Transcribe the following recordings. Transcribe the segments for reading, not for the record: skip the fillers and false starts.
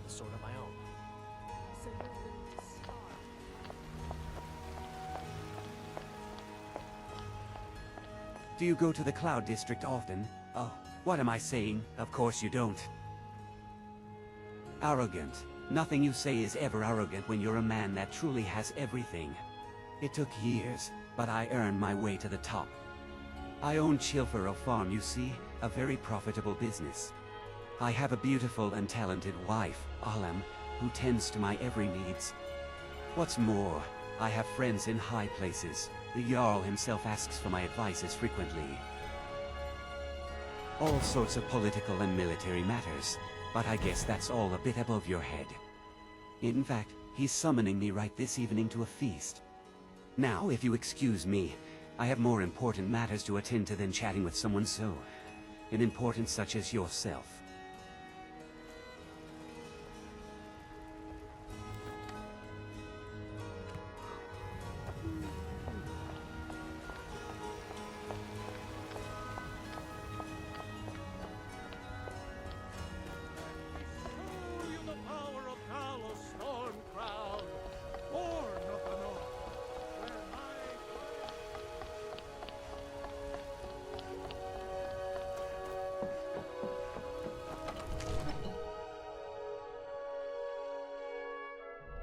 a sword of my own. So you're willing to starve? Do you go to the Cloud District often? Oh, what am I saying? Of course you don't. Arrogant. Nothing you say is ever arrogant when you're a man that truly has everything. It took years, but I earned my way to the top. I own Chilfaro Farm, you see, a very profitable business. I have a beautiful and talented wife, Alam, who tends to my every needs. What's more, I have friends in high places. The Jarl himself asks for my advices frequently. All sorts of political and military matters, but I guess that's all a bit above your head. In fact, he's summoning me right this evening to a feast. Now, if you excuse me, I have more important matters to attend to than chatting with someone so important such as yourself.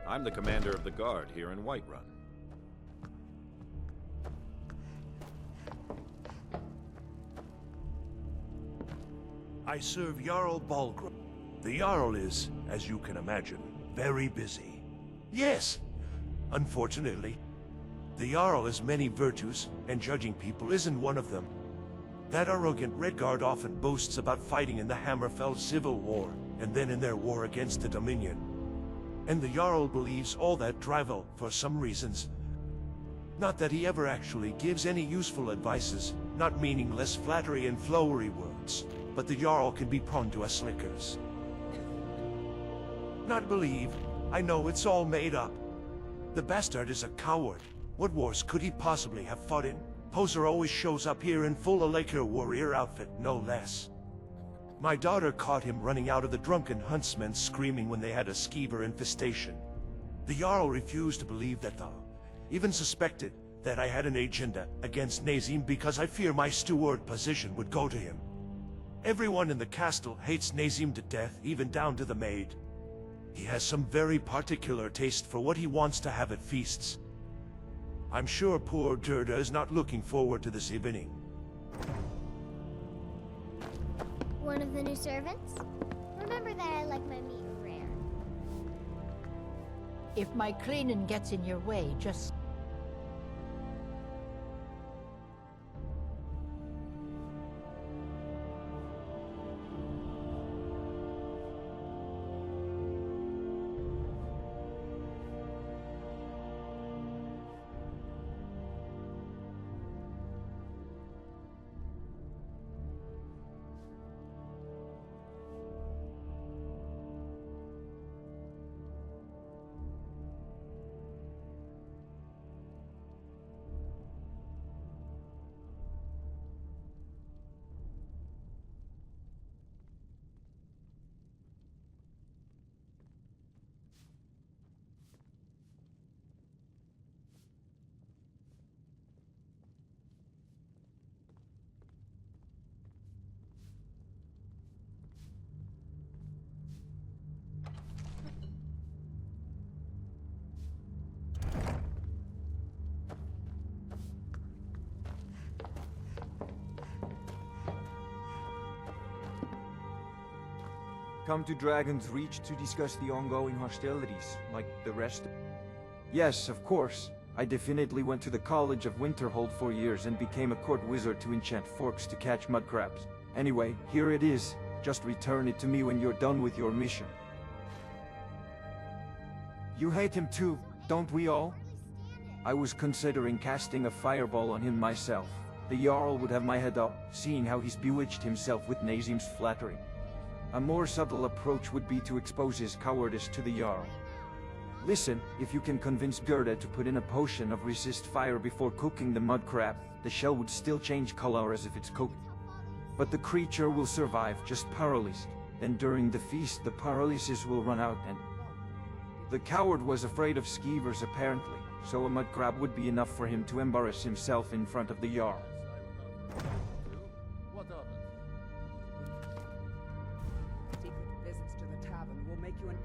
I'm the commander of the guard here in Whiterun. I serve Jarl Balgrim. The Jarl is, as you can imagine, very busy. Yes, unfortunately. The Jarl has many virtues, and judging people isn't one of them. That arrogant Redguard often boasts about fighting in the Hammerfell Civil War, and then in their war against the Dominion. And the Jarl believes all that drivel for some reasons. Not that he ever actually gives any useful advices, not meaningless flattery and flowery words, but the Jarl can be prone to us slickers. Not believe, I know it's all made up. The bastard is a coward. What wars could he possibly have fought in? Poser always shows up here in full Alaker warrior outfit, no less. My daughter caught him running out of the drunken huntsmen screaming when they had a skeever infestation. The Jarl refused to believe that though, even suspected that I had an agenda against Nazim because I fear my steward position would go to him. Everyone in the castle hates Nazim to death, even down to the maid. He has some very particular taste for what he wants to have at feasts. I'm sure poor Durda is not looking forward to this evening. One of the new servants? Remember that I like my meat rare. If my cleaning gets in your way, just... Come to Dragon's Reach to discuss the ongoing hostilities, like the rest? Yes, of course. I definitely went to the College of Winterhold for years and became a court wizard to enchant forks to catch mudcrabs. Anyway, here it is. Just return it to me when you're done with your mission. You hate him too, don't we all? I was considering casting a fireball on him myself. The Jarl would have my head up, seeing how he's bewitched himself with Nazim's flattery. A more subtle approach would be to expose his cowardice to the Jarl. Listen, if you can convince Gerda to put in a potion of resist fire before cooking the mud crab, the shell would still change color as if it's cooked. But the creature will survive, just paralyzed. Then during the feast, the paralysis will run out and... The coward was afraid of skeevers apparently, so a mud crab would be enough for him to embarrass himself in front of the Jarl. What of it? Secret visits to the tavern will make you an...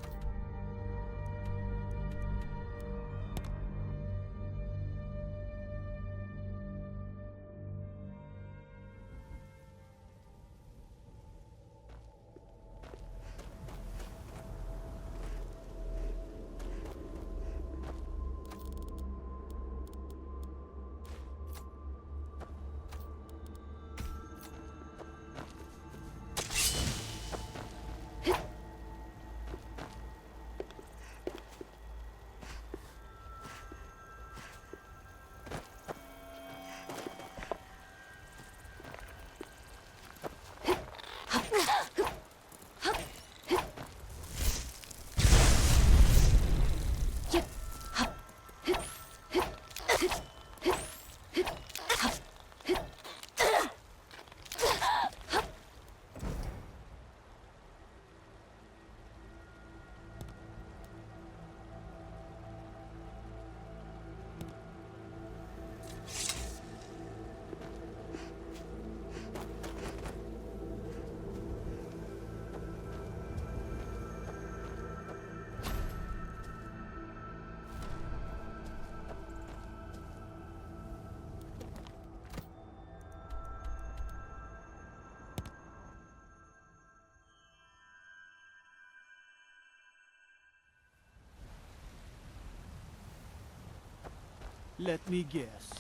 Let me guess.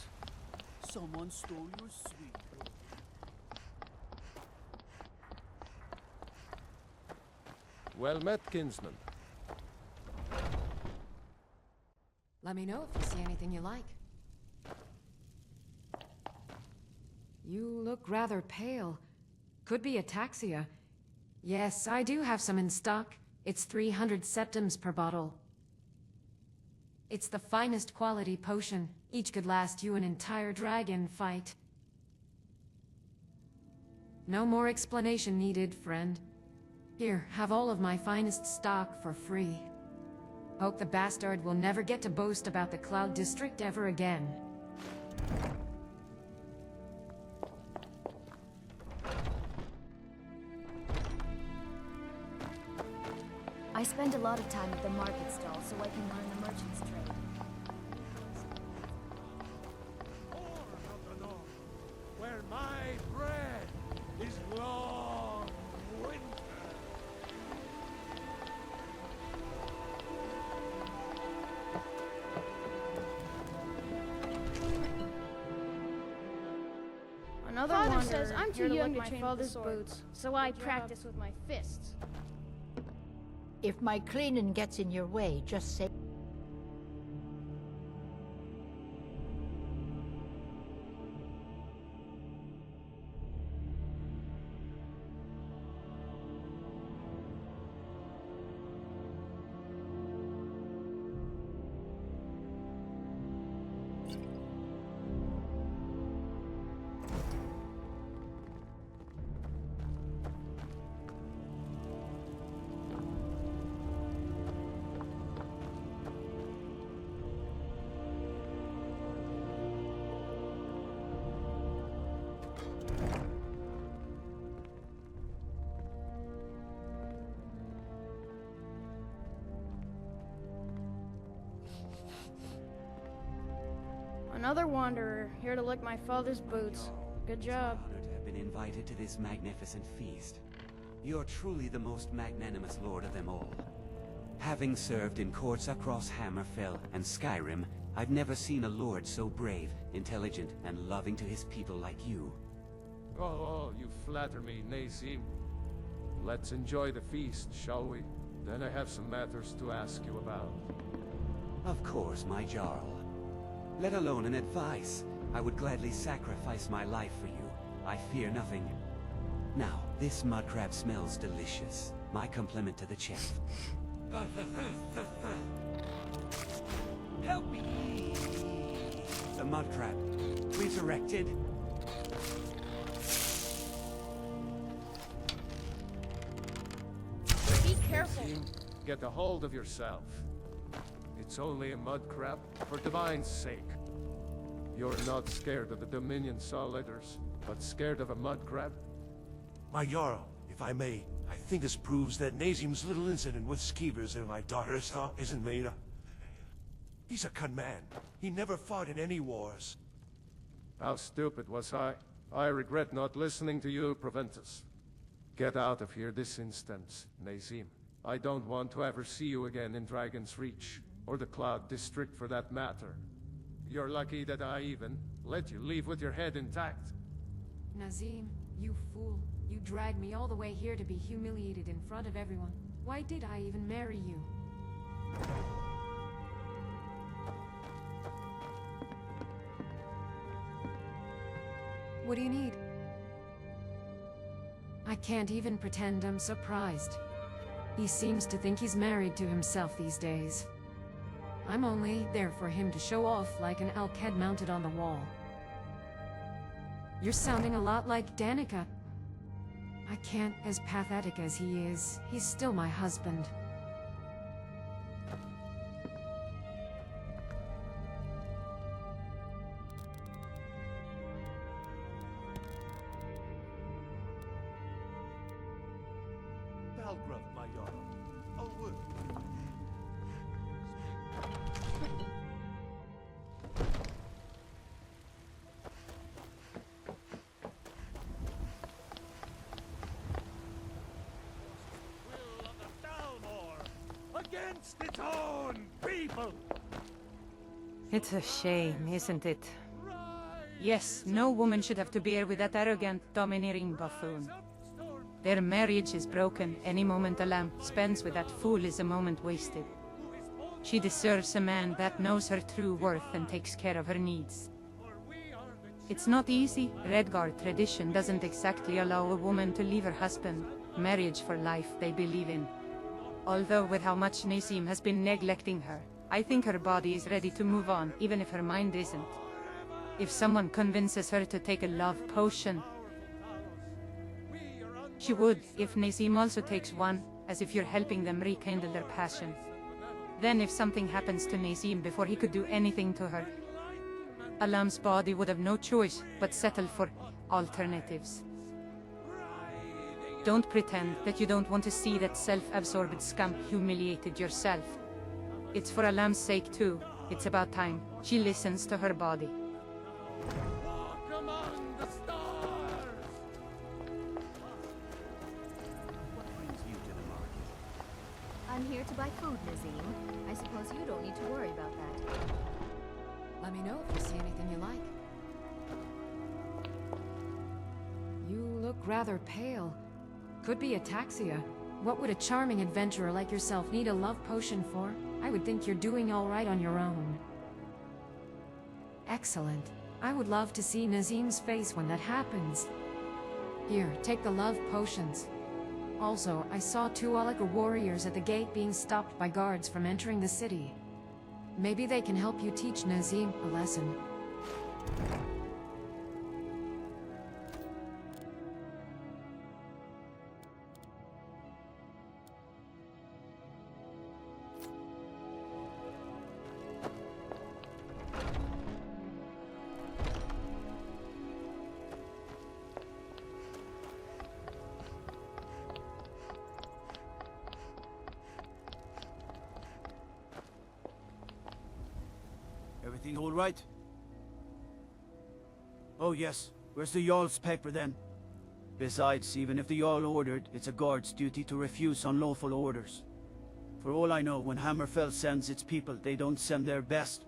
Someone stole your sweet. Well met, kinsman. Let me know if you see anything you like. You look rather pale. Could be ataxia. Yes, I do have some in stock. It's 300 septims per bottle. It's the finest quality potion. Each could last you an entire dragon fight. No more explanation needed, friend. Here, have all of my finest stock for free. Hope the bastard will never get to boast about the Cloud District ever again. I spend a lot of time at the market stall so I can learn the merchant's trade. Where my bread is long winter. Another Father wanderer says I'm here too young to look train my with the father's sword, boots, so I Good job. practice with my fists. If my cleaning gets in your way, just say... Another wanderer here to lick my father's boots. Good job. Honored to have been invited to this magnificent feast. You're truly the most magnanimous lord of them all. Having served in courts across Hammerfell and Skyrim, I've never seen a lord so brave, intelligent, and loving to his people like you. Oh, you flatter me, Nazim. Let's enjoy the feast, shall we? Then I have some matters to ask you about. Of course, my Jarl. Let alone an advice. I would gladly sacrifice my life for you. I fear nothing. Now, this mud crab smells delicious. My compliment to the chef. Help me! The mud crab, resurrected. Nazim, get a hold of yourself. It's only a mud crab, for Divine's sake. You're not scared of the Dominion Solidars, but scared of a mud crab? My Jarl, if I may, I think this proves that Nazim's little incident with Skeevers and my daughter-in-law isn't made up. He's a con man. He never fought in any wars. How stupid was I? I regret not listening to you, Proventus. Get out of here this instant, Nazim. I don't want to ever see you again in Dragon's Reach, or the Cloud District for that matter. You're lucky that I even let you leave with your head intact. Nazim, you fool. You dragged me all the way here to be humiliated in front of everyone. Why did I even marry you? What do you need? I can't even pretend I'm surprised. He seems to think he's married to himself these days. I'm only there for him to show off like an elk head mounted on the wall. You're sounding a lot like Danica. I can't, as pathetic as he is, he's still my husband. Belgrove, my Jarl. Oh, wood. Against its own people! It's a shame, isn't it? Yes, no woman should have to bear with that arrogant, domineering buffoon. Their marriage is broken. Any moment a lamb spends with that fool is a moment wasted. She deserves a man that knows her true worth and takes care of her needs. It's not easy. Redguard tradition doesn't exactly allow a woman to leave her husband. Marriage for life they believe in. Although with how much Nazim has been neglecting her, I think her body is ready to move on, even if her mind isn't. If someone convinces her to take a love potion, she would, if Nazim also takes one, as if you're helping them rekindle their passion. Then if something happens to Nazim before he could do anything to her, Alam's body would have no choice but settle for alternatives. Don't pretend that you don't want to see that self-absorbed scum humiliated yourself. It's for Alam's sake too. It's about time she listens to her body. Walk among the stars! What brings you to the market? I'm here to buy food, Nazim. I suppose you don't need to worry about that. Let me know if you see anything you like. You look rather pale. Could be ataxia. What would a charming adventurer like yourself need a love potion for? I would think you're doing all right on your own. Excellent. I would love to see Nazim's face when that happens. Here, take the love potions. Also, I saw 2 Alaka warriors at the gate being stopped by guards from entering the city. Maybe they can help you teach Nazim a lesson. Everything all right? Oh yes, where's the Jarl's paper then? Besides, even if the Jarl ordered, it's a guard's duty to refuse unlawful orders. For all I know, when Hammerfell sends its people, they don't send their best.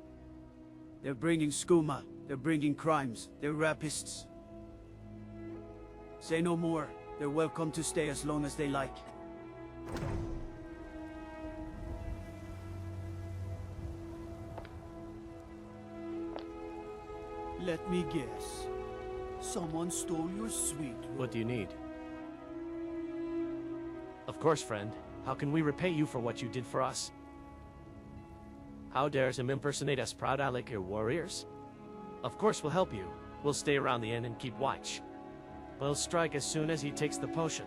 They're bringing skooma, they're bringing crimes, they're rapists. Say no more, they're welcome to stay as long as they like. Let me guess. Someone stole your sweet. What do you need? Of course, friend. How can we repay you for what you did for us? How dares him impersonate us proud Alakir warriors? Of course we'll help you. We'll stay around the inn and keep watch. We'll strike as soon as he takes the potion.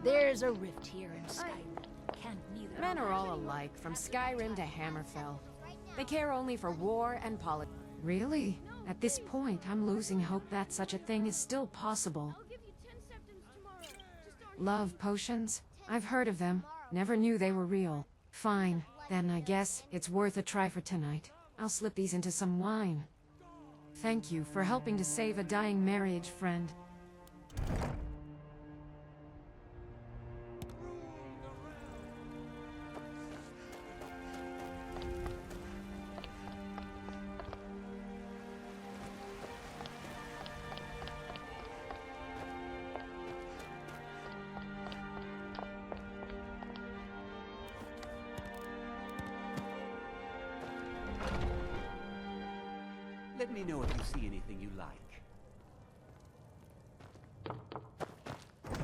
There's a rift here in Skyrim. Can't neither. Men are all alike, from Skyrim to Hammerfell. They care only for war and politics. Really? At this point, I'm losing hope that such a thing is still possible. Love potions? I've heard of them. Never knew they were real. Fine. Then I guess it's worth a try for tonight. I'll slip these into some wine. Thank you for helping to save a dying marriage friend. Let me know if you see anything you like.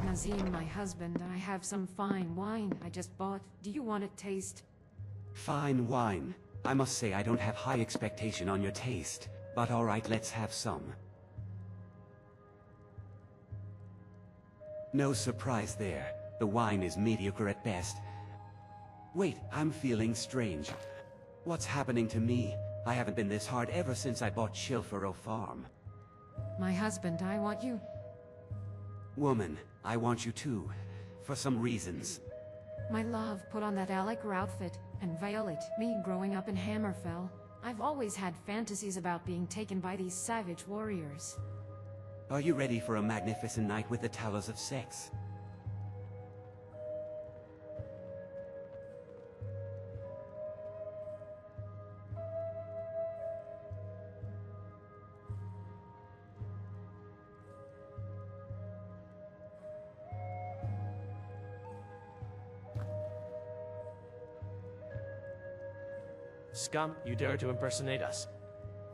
Nazim, my husband, I have some fine wine I just bought. Do you want to taste? Fine wine. I must say I don't have high expectation on your taste. But alright, let's have some. No surprise there. The wine is mediocre at best. Wait, I'm feeling strange. What's happening to me? I haven't been this hard ever since I bought Chilfero Farm. My husband, I want you. Woman, I want you too. For some reasons. My love, put on that Alec outfit, and veil it. Me growing up in Hammerfell, I've always had fantasies about being taken by these savage warriors. Are you ready for a magnificent night with the Towers of Sex? Scum, you dare to impersonate us.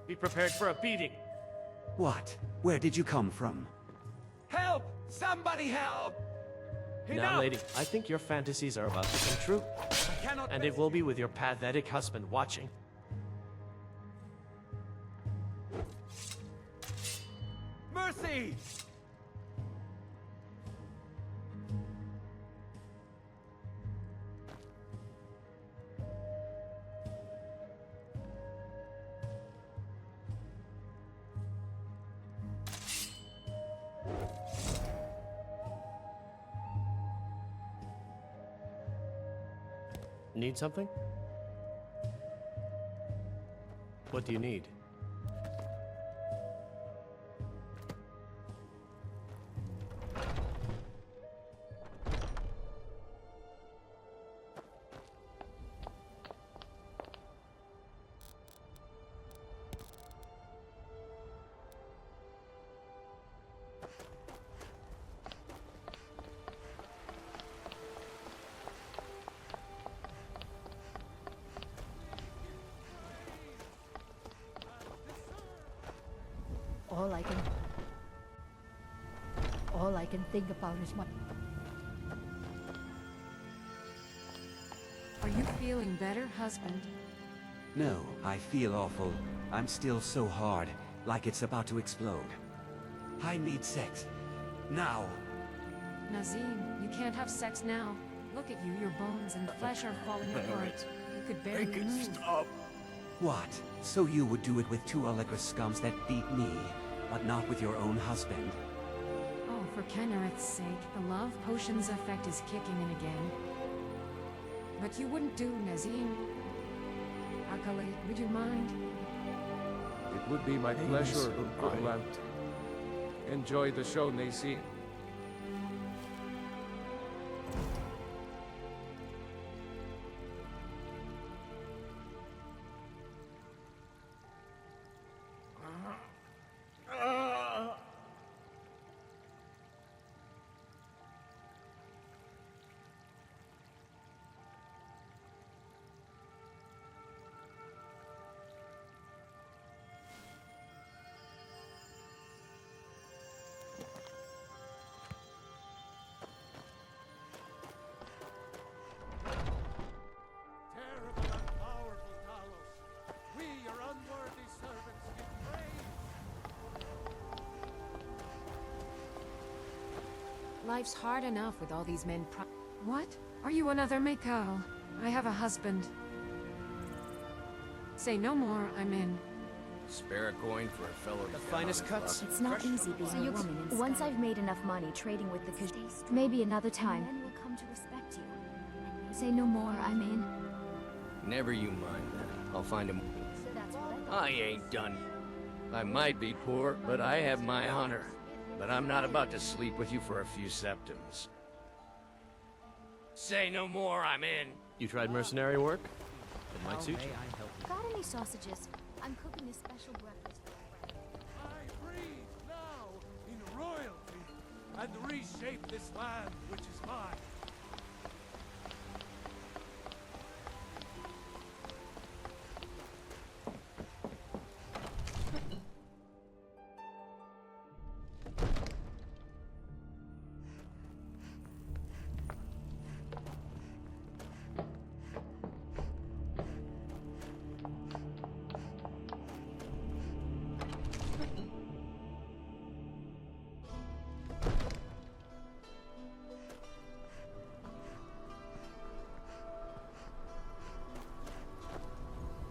Be prepared for a beating. What? Where did you come from? Help! Somebody help! Now, lady, I think your fantasies are about to come true. And it will be with your pathetic husband watching. Mercy! Need something? What do you need? All I can think about is my... Are you feeling better, husband? No, I feel awful. I'm still so hard, like it's about to explode. I need sex. Now. Nazim, you can't have sex now. Look at you, your bones and flesh are falling apart. You could barely move. Stop. What? So you would do it with two Allegra scums that beat me, but not with your own husband? Oh, for Kennereth's sake, the love potion's effect is kicking in again. But you wouldn't do, Nazim. Akali, would you mind? It would be my pleasure, Roland. Enjoy the show, Nazim. Life's hard enough with all these men What? Are you another Mikal? I have a husband. Say no more, I'm in. Spare a coin for a fellow. The finest cuts. It's not easy being a woman in Sky. Once I've made enough money trading with the maybe another time. Men will come to respect you. Say no more, I mean. Never you mind that. I'll find him. So that's what I ain't done. I might be poor, but I have my honor. But I'm not about to sleep with you for a few septims. Say no more, I'm in. You tried mercenary work? It might suit you. Got any sausages? I'm cooking a special breakfast. I breathe now in royalty and reshape this land which is mine.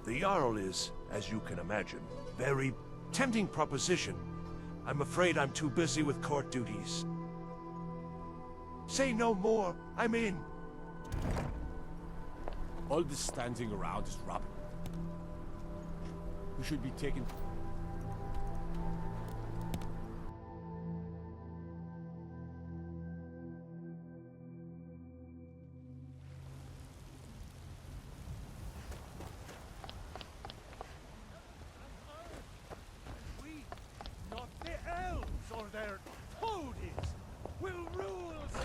The Jarl is, as you can imagine, very tempting proposition. I'm afraid I'm too busy with court duties. Say no more, I'm in. All this standing around is rubbish. We should be taken... Not the elves or their toadies will rule us.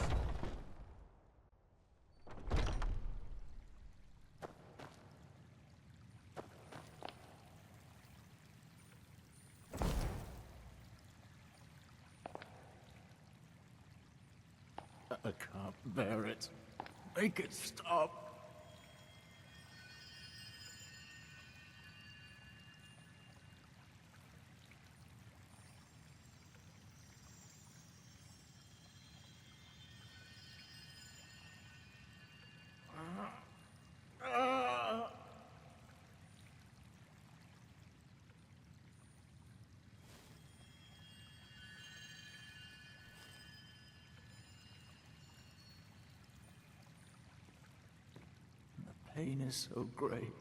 I can't bear it. Make it stop. The pain is so great.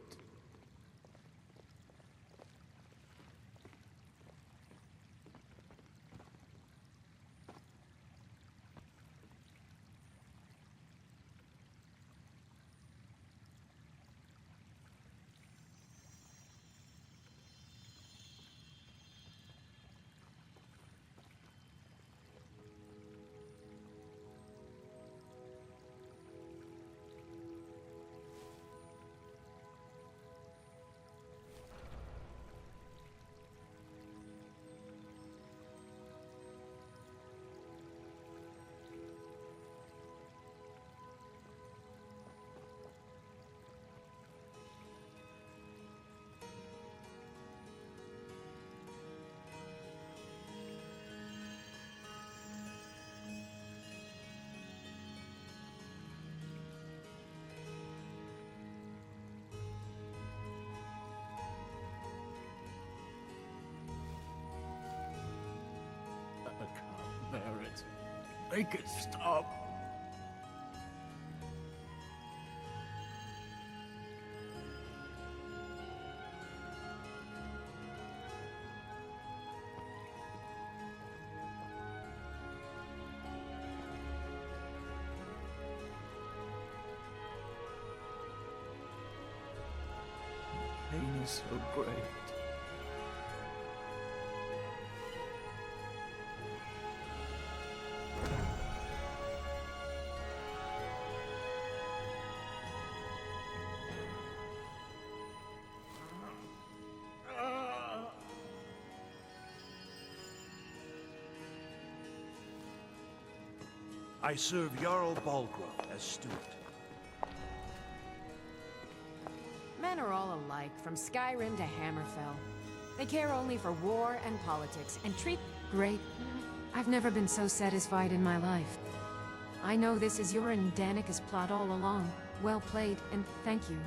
I can't bear it. Make it stop. The pain is so great. I serve Jarl Balgrove as steward. Men are all alike, from Skyrim to Hammerfell. They care only for war and politics, and treat... Great. I've never been so satisfied in my life. I know this is your and Danica's plot all along. Well played, and thank you.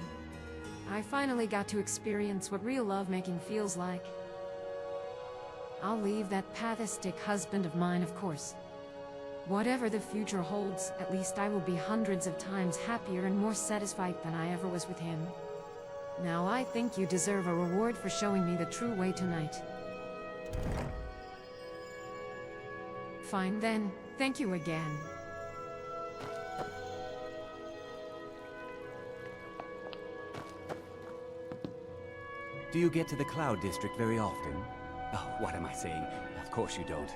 I finally got to experience what real lovemaking feels like. I'll leave that pathistic husband of mine, of course. Whatever the future holds, at least I will be hundreds of times happier and more satisfied than I ever was with him. Now I think you deserve a reward for showing me the true way tonight. Fine then, thank you again. Do you get to the Cloud District very often? Oh, what am I saying? Of course you don't.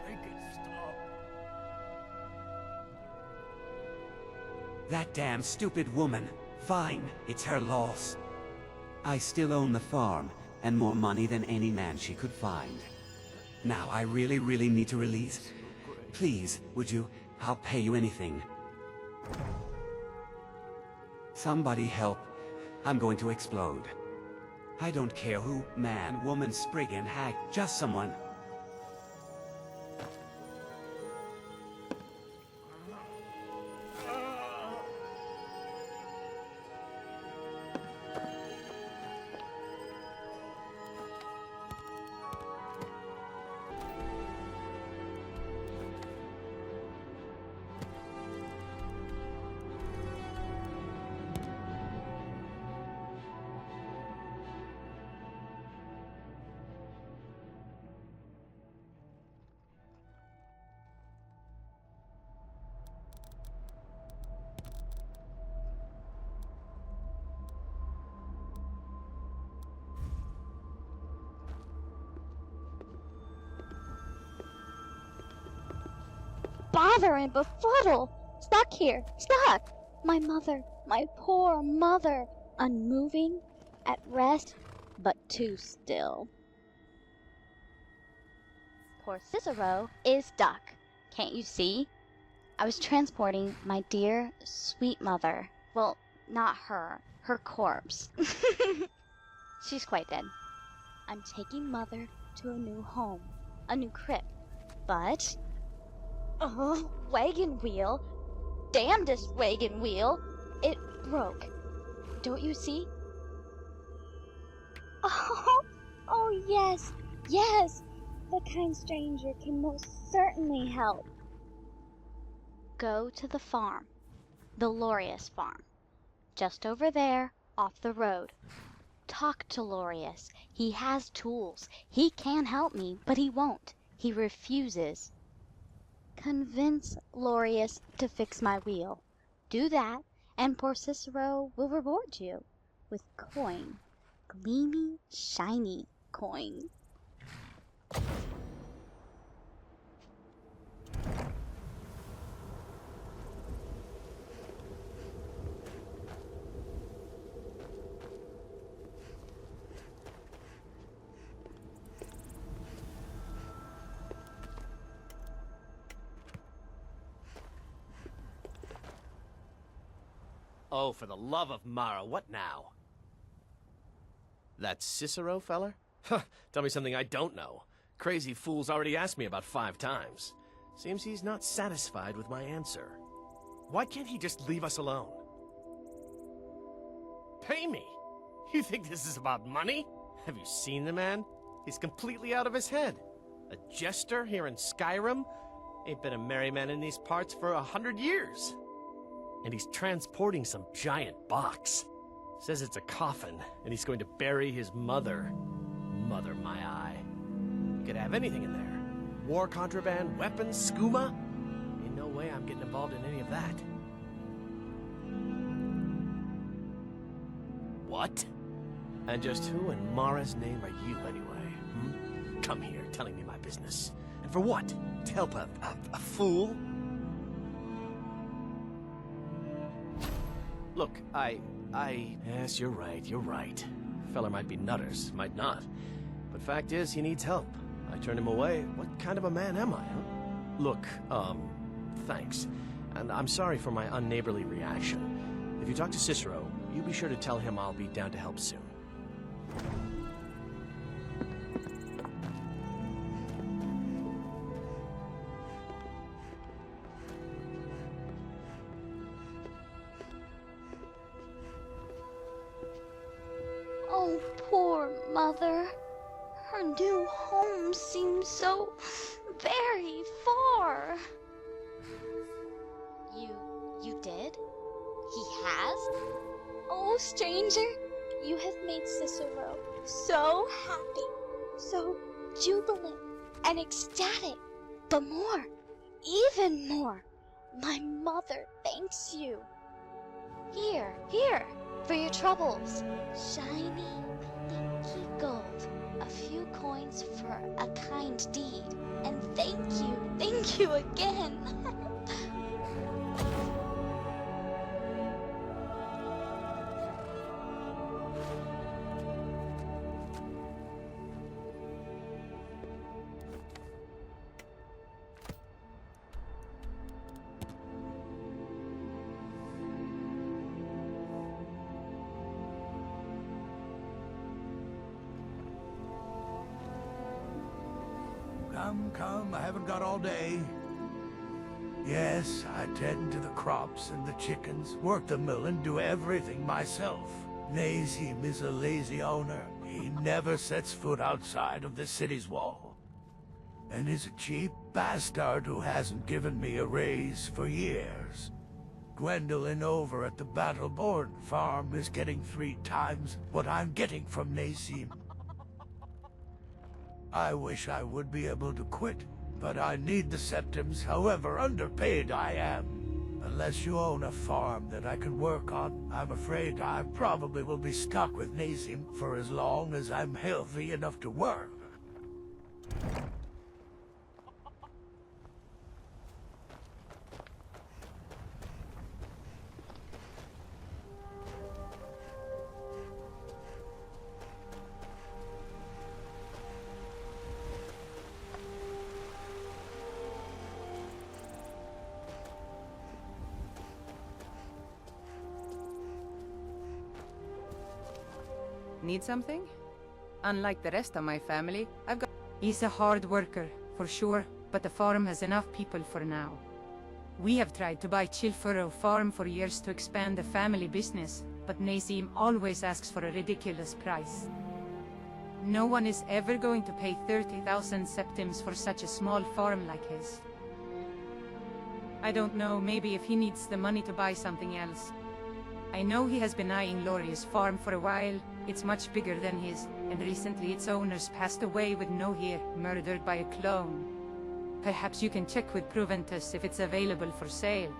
That damn stupid woman. Fine, it's her loss. I still own the farm, and more money than any man she could find. Now, I really need to release. Please, would you? I'll pay you anything. Somebody help. I'm going to explode. I don't care who, man, woman, spriggan, hag, just someone. Bother and befuddle! Stuck here! Stuck! My mother, my poor mother, unmoving, at rest, but too still. Poor Cicero is stuck. Can't you see? I was transporting my dear, sweet mother. Well, not her. Her corpse. She's quite dead. I'm taking mother to a new home. A new crib. But... oh, wagon wheel. Damnedest wagon wheel. It broke. Don't you see? Oh yes, yes. The kind stranger can most certainly help. Go to the farm. The Lorius farm. Just over there, off the road. Talk to Lorius. He has tools. He can help me, but he won't. He refuses. Convince Lorius to fix my wheel. Do that, and poor Cicero will reward you with coin. Gleamy, shiny coin. Oh, for the love of Mara, what now? That Cicero feller? Huh, tell me something I don't know. Crazy fool's already asked me about 5 times. Seems he's not satisfied with my answer. Why can't he just leave us alone? Pay me? You think this is about money? Have you seen the man? He's completely out of his head. A jester here in Skyrim? Ain't been a merry man in these parts for 100 years. And he's transporting some giant box. Says it's a coffin, and he's going to bury his mother. Mother, my eye. You could have anything in there. War contraband, weapons, skooma. Ain't no way I'm getting involved in any of that. What? And just who in Mara's name are you, anyway? Come here, telling me my business. And for what? To help a fool? Look, Yes, you're right. Feller might be nutters, might not. But fact is, he needs help. I turned him away. What kind of a man am I, huh? Look, thanks. And I'm sorry for my unneighborly reaction. If you talk to Cicero, you be sure to tell him I'll be down to help soon. Oh, poor mother. Her new home seems so very far. You did? He has? Oh, stranger, you have made Cicero so happy, so jubilant and ecstatic. But more, even more, my mother thanks you. Here, for your troubles. Shiny, pinky gold. A few coins for a kind deed. And thank you again. Come, I haven't got all day. Yes, I tend to the crops and the chickens, work the mill and do everything myself. Nazim is a lazy owner. He never sets foot outside of the city's wall. And is a cheap bastard who hasn't given me a raise for years. Gwendolyn over at the Battleborn farm is getting 3 times what I'm getting from Nazim. I wish I would be able to quit, but I need the septims however underpaid I am. Unless you own a farm that I can work on, I'm afraid I probably will be stuck with Nazim for as long as I'm healthy enough to work. Need something? Unlike the rest of my family, I've got... He's a hard worker, for sure, but the farm has enough people for now. We have tried to buy Chilfuro farm for years to expand the family business, but Nazim always asks for a ridiculous price. No one is ever going to pay 30,000 septims for such a small farm like his. I don't know, maybe if he needs the money to buy something else. I know he has been eyeing Laurie's farm for a while. It's much bigger than his, and recently its owners passed away with no heir, murdered by a clone. Perhaps you can check with Proventus if it's available for sale.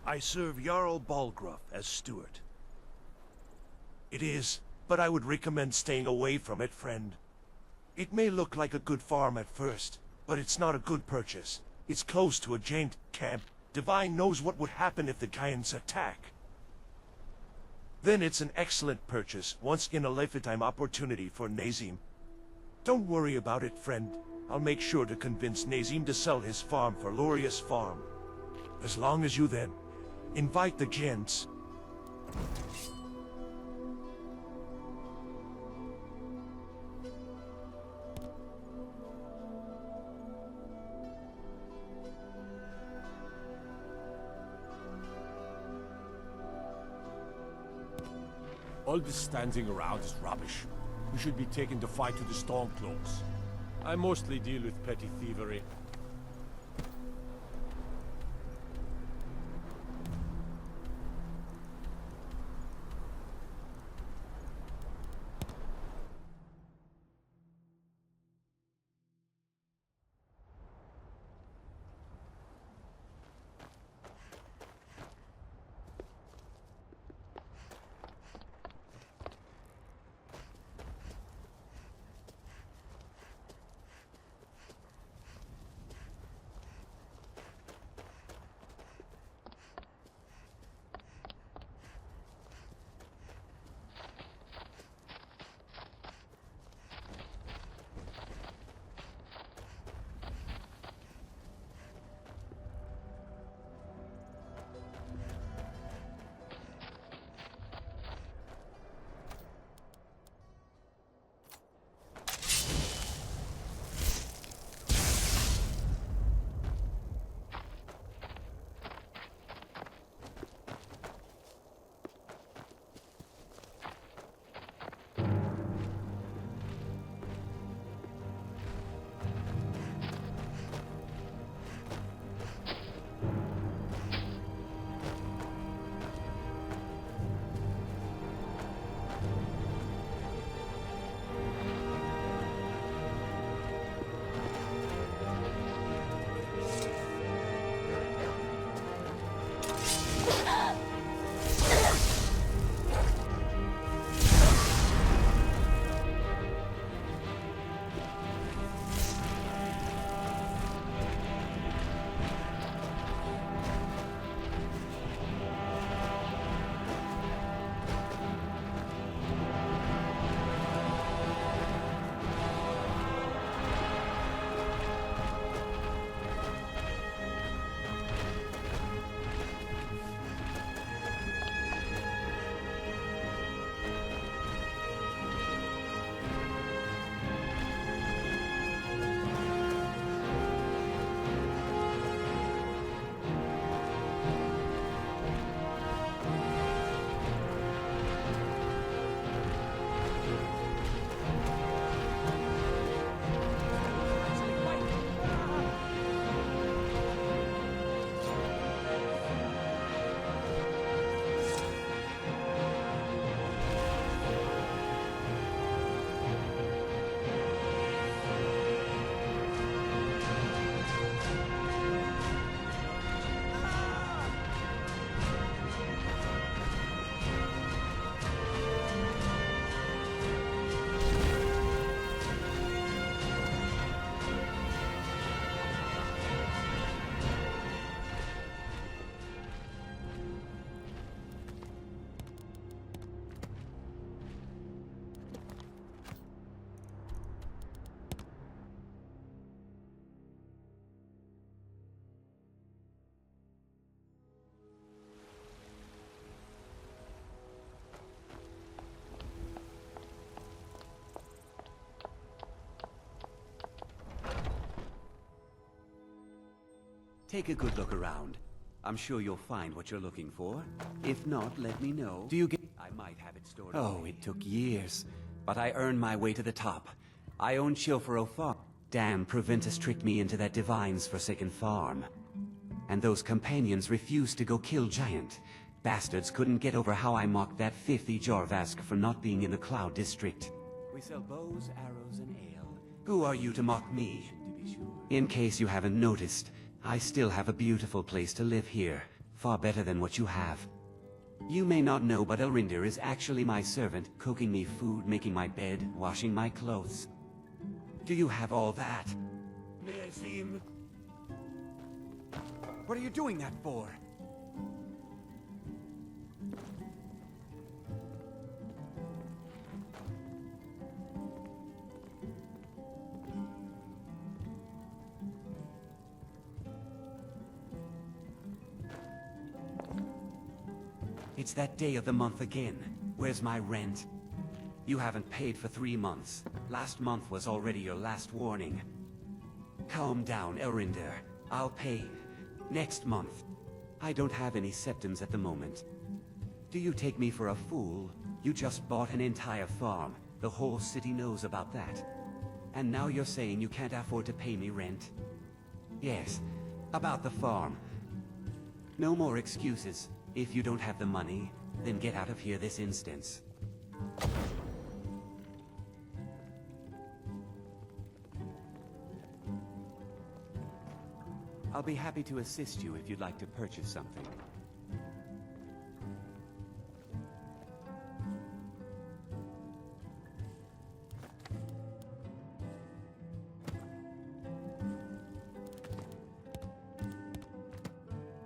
I serve Jarl Balgruuf as steward. It is, but I would recommend staying away from it, friend. It may look like a good farm at first, but it's not a good purchase. It's close to a giant camp. Divine knows what would happen if the giants attack. Then it's an excellent purchase, once in a lifetime opportunity for Nazim. Don't worry about it, friend. I'll make sure to convince Nazim to sell his farm for Lauria's farm. As long as you then invite the gents. All this standing around is rubbish. We should be taking the fight to the Stormcloaks. I mostly deal with petty thievery. Take a good look around. I'm sure you'll find what you're looking for. If not, let me know. Do you get... I might have it stored away. It took years, but I earned my way to the top. I own Chilfero Farm. Damn, Proventus tricked me into that divine's forsaken farm. And those companions refused to go kill Giant. Bastards couldn't get over how I mocked that filthy Jorvask for not being in the Cloud District. We sell bows, arrows, and ale. Who are you to mock me? In case you haven't noticed, I still have a beautiful place to live here, far better than what you have. You may not know, but Elrinder is actually my servant, cooking me food, making my bed, washing my clothes. Do you have all that? May I see him? What are you doing that for? It's that day of the month again. Where's my rent? You haven't paid for 3 months. Last month was already your last warning. Calm down, Elrinder. I'll pay next month. I don't have any septums at the moment. Do you take me for a fool? You just bought an entire farm. The whole city knows about that. And now you're saying you can't afford to pay me rent? Yes, about the farm. No more excuses. If you don't have the money, then get out of here this instant. I'll be happy to assist you if you'd like to purchase something.